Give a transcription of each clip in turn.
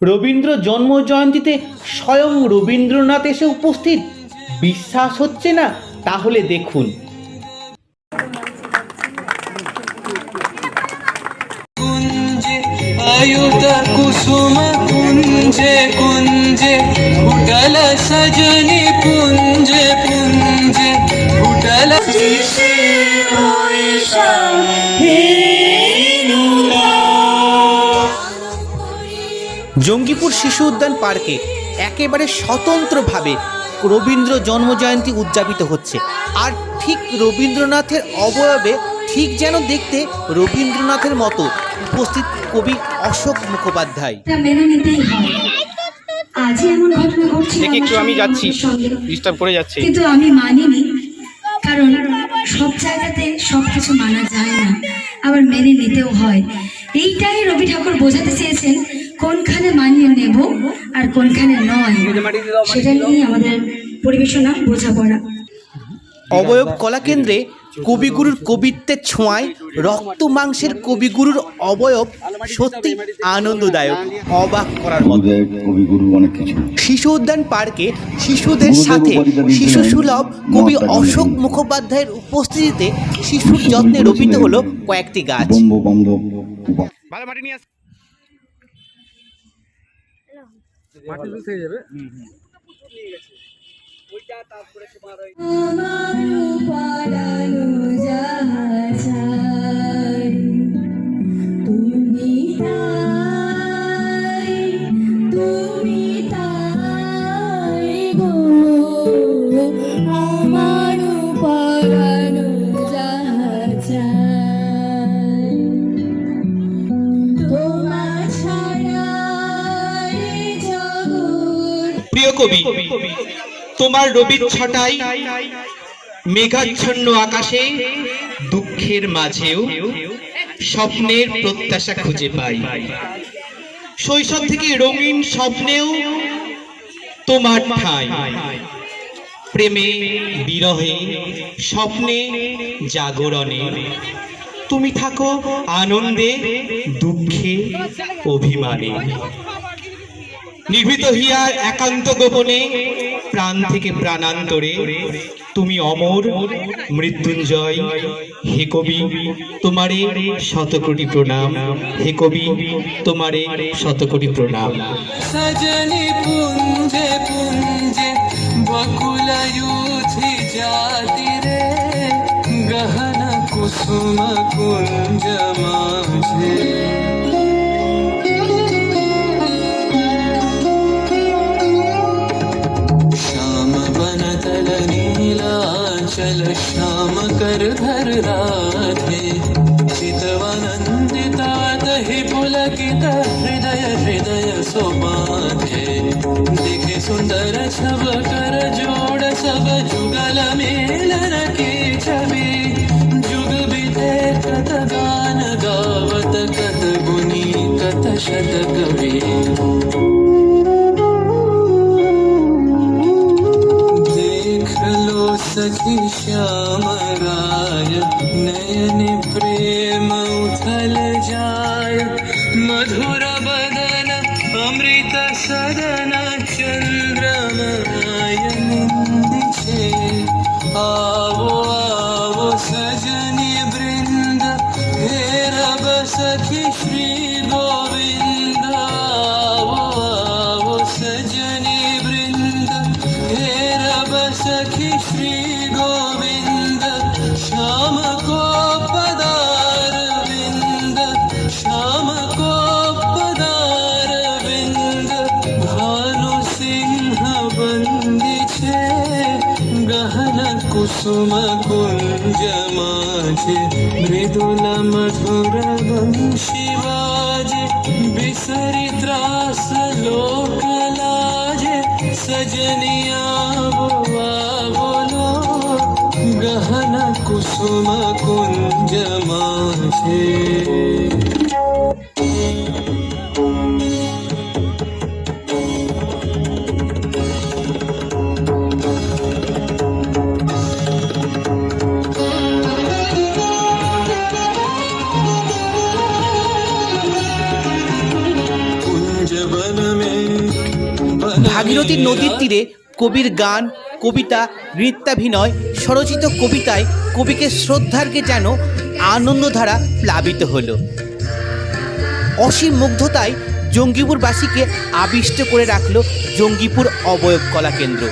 রবীন্দ্র জন্ম জয়ন্তীতে স্বয়ং রবীন্দ্রনাথ এসে উপস্থিত। বিশ্বাস হচ্ছে না? তাহলে দেখুন। आयुधा कुसुम कुंजे कुंजे फुटल सजनी कुंजे कुंजे फुटल জঙ্গিপুর শিশু উদ্যান পার্কে একেবারে স্বতন্ত্রভাবে রবীন্দ্র জন্মজয়ন্তী উদযাপিত হচ্ছে। আর ঠিক রবীন্দ্রনাথের অবয়বে ঠিক যেন দেখতে রবীন্দ্রনাথের মতো উপস্থিত কবি অশোক মুখোপাধ্যায়। মেনে নিতেই হয়। আজই এমন ঘটনা ঘটছে, একটু আমি যাচ্ছি, ডিস্টার্ব করে যাচ্ছে, কিন্তু আমি মানিনি, কারণ সব জায়গাতে সবকিছু মানা যায় না, আবার মেনে নিতেও হয়। এইটাই রবি ঠাকুর বোঝাতে চেয়েছেন, কোনখানে মানিয়ে নেব আর কোনখানে নয়, সেটা নিয়ে আমাদের পরিবেশনা বোঝাপড়া। অবয়ব কলা কেন্দ্রে কবিগুরুর কবিত্বের ছোঁয়ায় রক্ত মাংসের কবিগুরুর অবয়ব সত্যি আনন্দদায়ক, অবাক করার মতো। শিশু উদ্যান পার্কে শিশুদের সাথে শিশু সুলভ কবি অশোক মুখোপাধ্যায়ের উপস্থিতিতে শিশুর যত্নে রোপিত হলো কয়েকটি গাছ। প্রিয় কবি, তোমার রবির ছটায় মেঘাচ্ছন্ন আকাশে দুঃখের মাঝেও স্বপ্নের প্রত্যাশা খুঁজে পাই। শৈশব থেকে রঙিন স্বপ্নেও তোমার ঠাঁই, প্রেমে বিরহে স্বপ্নে জাগরণে তুমি থাকো আনন্দে দুঃখে অভিমানে। নিভৃত হিয়ার একান্ত গোপনে প্রাণ থেকে প্রাণান্তরে তুমি অমর মৃত্যুঞ্জয়। হে কবি, তোমারে শতকোটি প্রণাম। হে কবি, তোমারে শতকোটি প্রণাম। सजनी पुंजे पुंजे बकुल यूथी जाति रे गहन कुसुम कुंज माझे। श्याम बनतल नीलाचल श्याम कर धर राधे चितवनंदिता दहि पुलकित हृदय हृदय सोबाधे। देखे सुंदर छब कर जोड़ सब जुगल मेलन की छवि। जुग बिते कत गान गावत कत गुनी कत शत कवि। देख लो सखी श्याम राय नयन प्रेम उथल जाय। मधुर बदन अमृत सदन चंद्रमय निंदिछे। आवो आवो सजनी वृंद हे रब सखी श्री गोविंद। आवो आवो सजनी वृंद हे रब सखी श्री गोविंद। श्याम को पदार विंद श्याम को पदार विंद। भानु सिंह बंदी छे गहन कुसुम कुंज माझे। मृदुल मधुर वंशी बाजे बिसरी त्रास लोक लाजे। सजनिया बोलो गहन कुसुम कुंज माझे। कुंज वन ভাগীরথী নদীর তীরে কবির গান, কবিতা, নৃত্যাভিনয়, স্বরচিত কবিতায় কবিকে শ্রদ্ধার্ঘে যেন আনন্দধারা প্লাবিত হলো। অসীম মুগ্ধতায় জঙ্গিপুরবাসীকে আবিষ্ট করে রাখল জঙ্গিপুর অবয়ব কলা কেন্দ্র।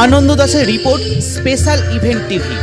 আনন্দ দাসের রিপোর্ট, স্পেশাল ইভেন্ট টিভি।